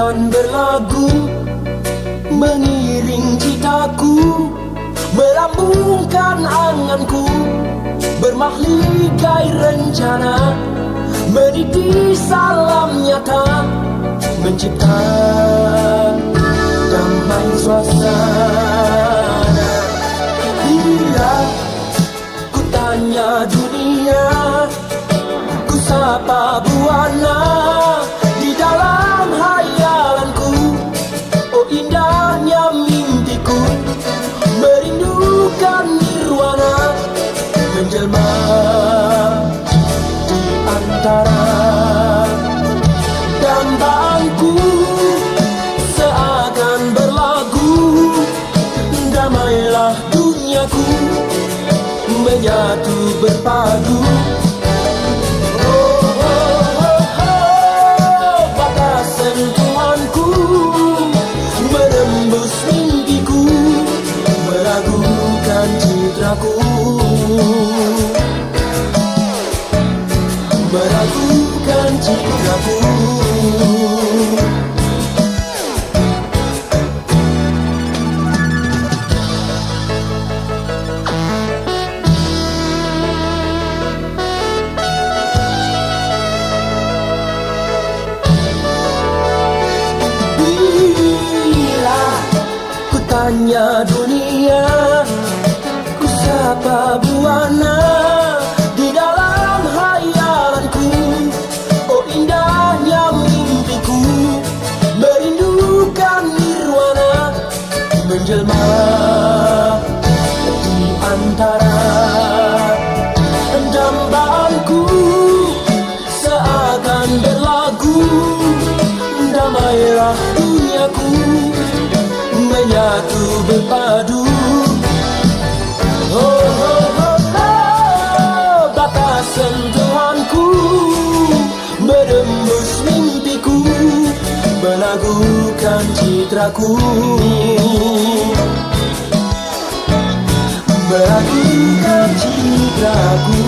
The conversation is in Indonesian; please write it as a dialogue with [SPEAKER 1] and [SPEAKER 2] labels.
[SPEAKER 1] akan berlagu, mengiring citaku, melambungkan anganku, bermahligai rencana, meniti salam nyata, mencipta damai suasana. Bila ku tanya dunia, ku sapa buana, di dalam hayalanku, oh indahnya mimpiku, merindukan nirwana, menjelma di antara dambangku, seakan berlagu, damailah duniaku, menyatu berpadu. Batas sentuhanku menembus mimpiku, meragukan citraku, meragukan citraku. Tanya dunia, ku sapa buana, di dalam hayalanku, oh indahnya mimpiku, merindukan nirwana, menjelma di antara dambangku, seakan berlagu, damailah duniaku, menyatu berpadu. Batas sentuhanku menembus mimpiku, meragukan citraku, meragukan citraku.